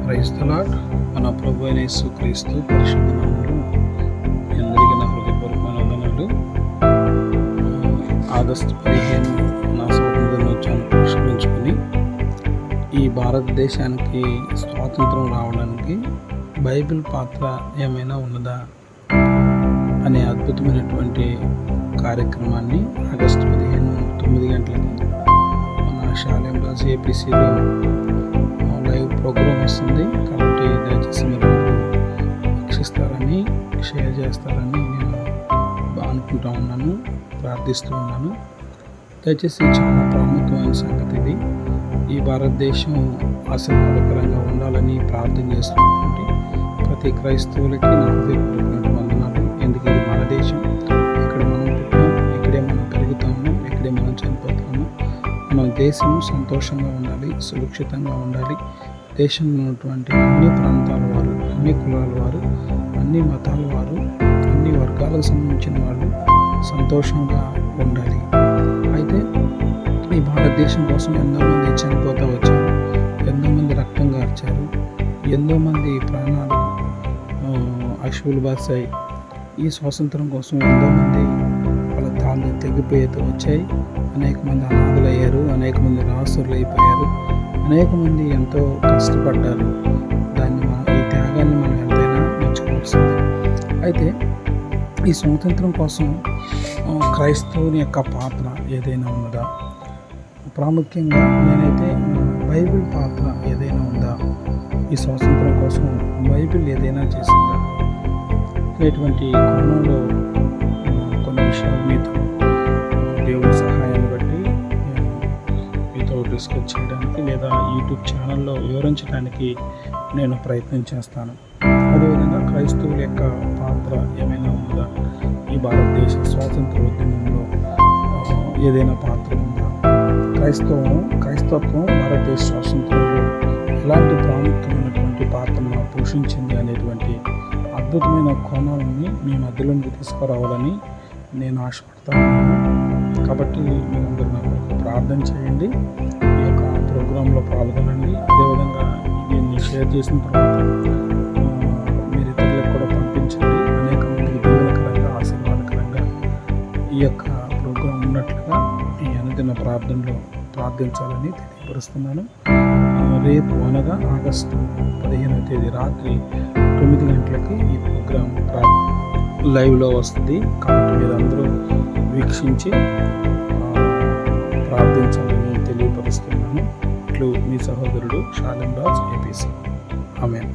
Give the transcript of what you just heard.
Praise the lord. మన ప్రభు అయిన యేసుక్రీస్తు పరిశుద్ధ నామములో మీ అందరికీ నా హృదయపూర్వకమైన వందనాలు. ఆగస్టు 15 నా స్వాతంత్ర దినోత్సవాన్ని పురస్కరించుకొని ఈ భారతదేశానికి స్వాతంత్రం రావడానికి బైబిల్ పాత్ర ఏమైనా ఉన్నదా అనే అద్భుతమైనటువంటి కార్యక్రమాన్ని ఆగస్టు 15 9 గంటలకి మన షాలేం రాజ్ ఏపీసీలో లైవ్ ప్రోగ్రామ్ వస్తుంది. కాబట్టి దయచేసి మీరు వీక్షిస్తారని, షేర్ చేస్తారని నేను అనుకుంటూ ఉన్నాను, ప్రార్థిస్తూ ఉన్నాను. దయచేసి చాలా ప్రాముఖ్యమైన సంగతి ఇది. ఈ భారతదేశం ఆశీర్వాదకరంగా ఉండాలని ప్రార్థన చేస్తున్నటువంటి ప్రతి క్రైస్తవులకి నా హృదయపూర్వకమైన వందనాలు. ఎందుకు ఇది మన దేశం, ఇక్కడ మనం పుట్టాం, ఇక్కడే మనం పెరుగుతాము, ఇక్కడే మనం చనిపోతాము. మన దేశం సంతోషంగా ఉండాలి, సురక్షితంగా ఉండాలి. దేశంలో ఉన్నటువంటి అన్ని ప్రాంతాల వారు, అన్ని కులాల వారు, అన్ని మతాల వారు, అన్ని వర్గాలకు సంబంధించిన వాళ్ళు సంతోషంగా ఉండాలి. అయితే ఈ భారతదేశం కోసం ఎంతోమంది చనిపోతూ వచ్చారు, ఎంతోమంది రక్తం కార్చారు, ఎంతోమంది ప్రాణాలు అశువులు బాసాయి. ఈ స్వాతంత్రం కోసం ఎంతోమంది వాళ్ళ తాళ్ళు తెగిపోయేతూ వచ్చాయి. అనేక మంది అనాథలు అయ్యారు, అనేక మంది రాసులు అయిపోయారు, అనేక మంది ఎంతో కష్టపడ్డారు. ఈ త్యాగాన్ని మనం ఎంతైనా మెచ్చుకోవాల్సింది. అయితే ఈ స్వాతంత్రం కోసం క్రైస్తవుని యొక్క పాత్ర ఏదైనా ఉన్నదా? ప్రాముఖ్యంగా నేనైతే బైబిల్ పాత్ర ఏదైనా ఉందా, ఈ స్వాతంత్రం కోసం బైబిల్ ఏదైనా చేసిందా అనేటువంటి కోణంలో కొన్ని విషయాలు మీతో దేవుడి సహాయాన్ని బట్టి మీతో డిస్కస్ చేయడానికి లేదా యూట్యూబ్ ఛానల్లో వివరించడానికి నేను ప్రయత్నం చేస్తాను. అదేవిధంగా క్రైస్తవుల యొక్క పాత్ర ఏమైనా ఉందా, ఈ భారతదేశ స్వాతంత్ర ఉద్యమంలో ఏదైనా పాత్ర ఉందా, క్రైస్తత్వం భారతదేశ స్వాతంత్రంలో ఎలాంటి ప్రాముఖ్యమైనటువంటి పాత్రను పోషించింది అనేటువంటి అద్భుతమైన కోణాలని మీ మధ్యలోకి తీసుకురావాలని నేను ఆశపడతా ఉన్నాను. కాబట్టి మీరందరూ నాకు ప్రార్థన చేయండి, ఈ యొక్క ప్రోగ్రాంలో పాల్గొనండి. అదేవిధంగా దీన్ని షేర్ చేసిన తర్వాత మీరు ఇతరులకు కూడా పంపించండి. అనేక మందికి దీవెనకరంగా, ఆశీర్వాదకరంగా ఈ యొక్క ప్రోగ్రాం ఉన్నట్లుగా ఈ అనుదిన ప్రార్థనలో ప్రార్థించాలని తెలియపరుస్తున్నాను. రేపు అనగా ఆగస్టు 15వ తేదీ రాత్రి 9 గంటలకి ఈ ప్రోగ్రాం లైవ్లో వస్తుంది. కాబట్టి మీరందరూ వీక్షించి ప్రార్థించాలని తెలియపరుస్తున్నాను. ఇట్లు మీ సహోదరుడు షాలేం రాజ్ ఏపీసీ. ఆమేన్.